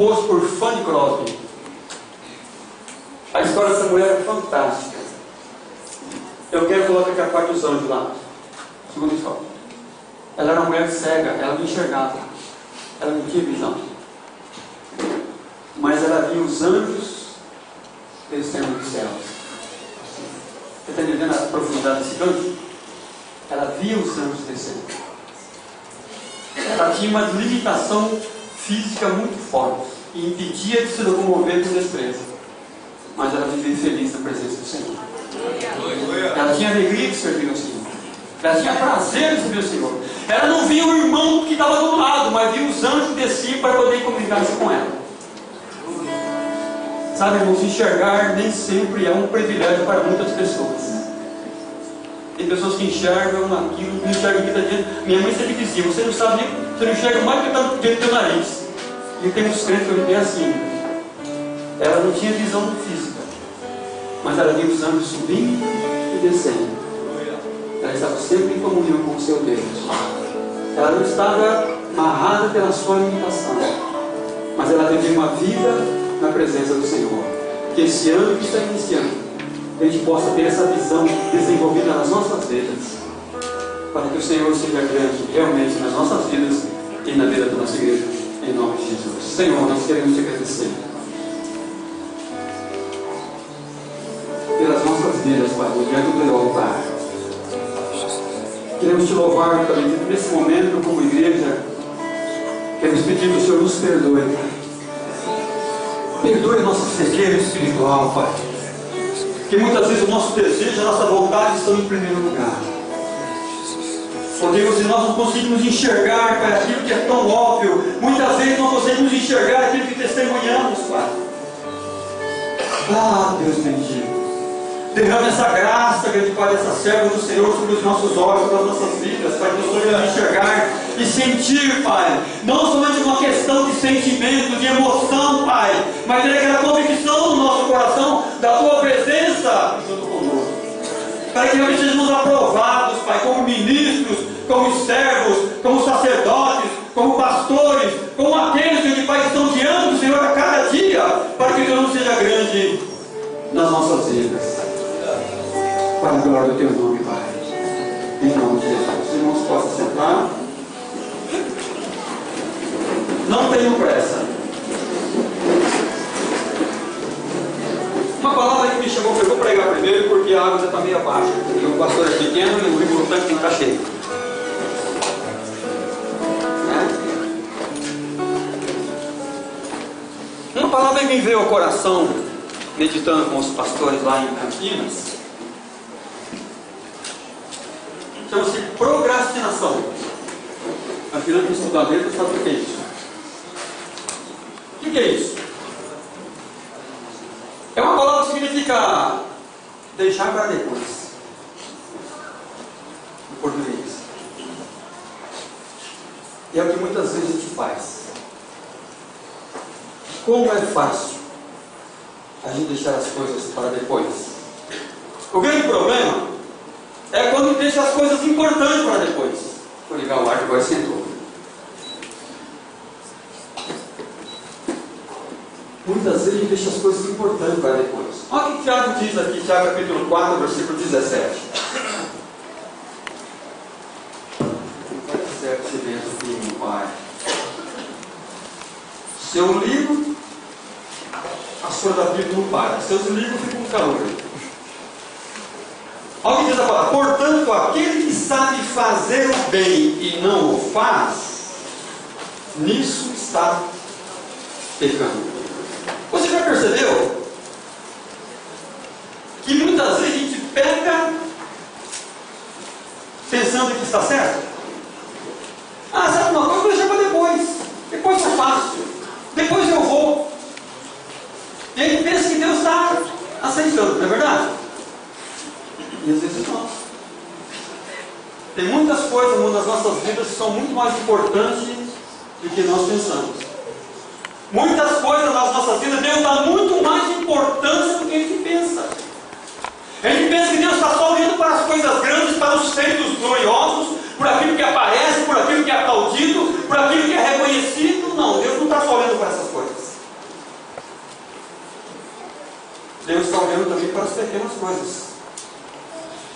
composto por Fanny Crosby. A história dessa mulher é fantástica. Eu quero colocar aqui a parte dos anjos lá. Segunda história. Ela era uma mulher cega, ela não enxergava. Ela não tinha visão. Mas ela via os anjos descendo dos céus. Você está entendendo a profundidade desse gancho? Ela via os anjos descendo. Ela tinha uma limitação física muito forte e impedia de se locomover com destreza. Mas ela vivia feliz na presença do Senhor. Ela tinha alegria de servir ao Senhor. Ela tinha prazer de servir ao Senhor. Ela não via o irmão que estava do lado, mas via os anjos que desciam para poder comunicar-se com ela. Sabe, irmãos, enxergar nem sempre é um privilégio para muitas pessoas. Tem pessoas que enxergam aquilo, não enxergam o que está diante. Minha mãe sempre dizia, você não sabe, você não enxerga mais do que está dentro do teu nariz. E tem uns crentes que eu vi assim. Ela não tinha visão física, mas ela via os anjos subindo e descendo. Ela estava sempre em comunhão com o seu Deus. Ela não estava amarrada pela sua limitação, mas ela vivia uma vida na presença do Senhor. Que esse ano que está iniciando, a gente possa ter essa visão desenvolvida nas nossas vidas, para que o Senhor seja grande realmente nas nossas vidas e na vida da nossa igreja, em nome de Jesus. Senhor, nós queremos te agradecer pelas nossas vidas, Pai, diante do teu altar. Queremos te louvar também nesse momento, como igreja. Queremos pedir que o Senhor nos perdoe, Pai. Perdoe a nossa cegueira espiritual, Pai. Que muitas vezes o nosso desejo, a nossa vontade estão em primeiro lugar. Ó Deus, e nós não conseguimos enxergar, Pai, aquilo que é tão óbvio. Muitas vezes não conseguimos enxergar aquilo que testemunhamos, Pai. Ah, Deus bendito. Derrame essa graça, grande Pai, dessa serva do Senhor sobre os nossos olhos, sobre as nossas vidas, Pai, que nós possamos enxergar e sentir, Pai, não somente uma questão de sentimento, de emoção, Pai, mas ter aquela convicção no nosso coração da Tua presença junto conosco. Para que nós sejamos aprovados, Pai, como ministros, como servos, como sacerdotes, como pastores, como aqueles que, Pai, estão diante do Senhor a cada dia, para que o Teu nome seja grande nas nossas vidas. Para a glória do Teu nome, Pai. Em nome de Jesus. Os irmãos possam sentar. Não tenham pressa. Uma palavra que me chamou, eu vou pregar primeiro porque a água já está meio abaixo. E o pastor é pequeno e o rio tanque não está cheio. Uma palavra que me veio ao coração, meditando com os pastores lá em Campinas, chama-se procrastinação. Afirmando que estudar dentro, sabe o que é isso? O que é isso? É uma palavra que significa deixar para depois, em português. E é o que muitas vezes a gente faz. Como é fácil a gente deixar as coisas para depois. O grande problema é quando deixa as coisas importantes para depois. Vou ligar o ar que agora sentou. Muitas vezes a gente deixa as coisas importantes para depois. Olha o que Tiago diz aqui, Tiago capítulo 4, versículo 17. 17, você vê aqui, meu Pai. Seu livro, a sua da Bíblia não para. Seus livros ficam com calor. Olha o que diz a palavra. Portanto, aquele que sabe fazer o bem e não o faz, nisso está pecando. Você já percebeu que muitas vezes a gente peca pensando que está certo? Ah, sabe uma coisa? Vou deixar para depois. Depois eu faço. Depois eu vou. E aí pensa que Deus está aceitando, não é verdade? E às vezes não. Tem muitas coisas nas nossas vidas que são muito mais importantes do que nós pensamos. Muitas coisas nas nossas vidas, Deus dá muito mais importância do que a gente pensa. A gente pensa que Deus está só olhando para as coisas grandes, para os feitos gloriosos, por aquilo que aparece, por aquilo que é aplaudido, por aquilo que é reconhecido. Não, Deus não está só olhando para essas coisas. Deus está olhando também para as pequenas coisas.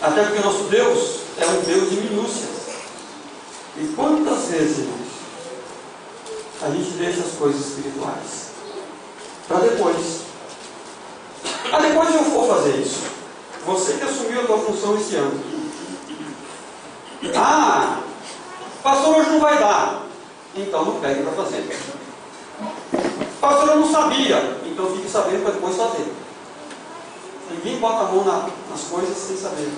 Até porque o nosso Deus é um Deus de minúcias. E quantas vezes, irmãos, a gente deixa as coisas espirituais para depois. Depois eu vou fazer isso. Você que assumiu a tua função esse ano. Pastor, hoje não vai dar. Então não pegue para fazer. Pastor, eu não sabia. Então fique sabendo para depois fazer. Ninguém bota a mão nas coisas sem saber.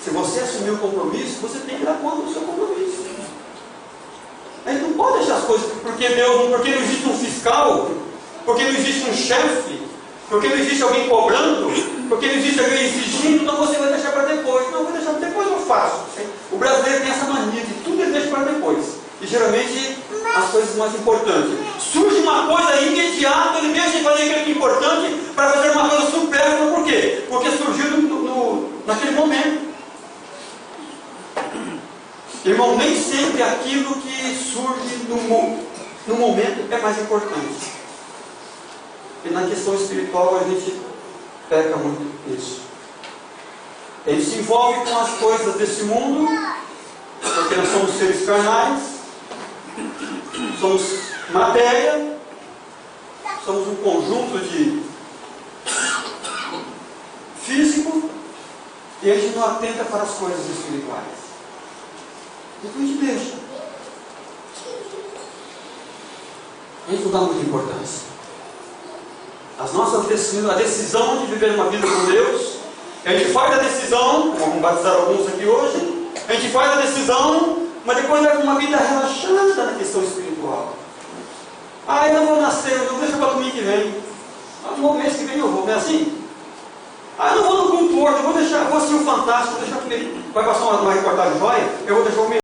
Se você assumir o compromisso, você tem que dar conta do seu compromisso. A gente não pode deixar as coisas porque não existe um fiscal, porque não existe um chefe, porque não existe alguém cobrando, porque não existe alguém exigindo, então você vai deixar para depois. Não, vou deixar para depois, eu faço. O brasileiro tem essa mania de tudo ele deixa para depois. E geralmente as coisas mais importantes. Surge uma coisa imediata, ele deixa de fazer aquilo que é importante para fazer uma coisa supérflua. Por quê? Porque surgiu naquele momento. Irmão, nem sempre aquilo que surge no momento é mais importante. E na questão espiritual a gente peca muito nisso. Ele se envolve com as coisas desse mundo, porque nós somos seres carnais, somos matéria, somos um conjunto de físico, e a gente não atenta para as coisas espirituais. Então a gente deixa. A gente não dá muita importância. A decisão de viver uma vida com Deus, a gente faz a decisão, como vamos batizar alguns aqui hoje, a gente faz a decisão, mas depois leva uma vida relaxada na questão espiritual. Eu não vou nascer, eu não deixo para domingo que vem. No mês que vem eu vou, não é assim? Eu não vou no culto, eu vou assistir o Fantástico, vou deixar porque vai passar uma reportagem joia, eu vou deixar o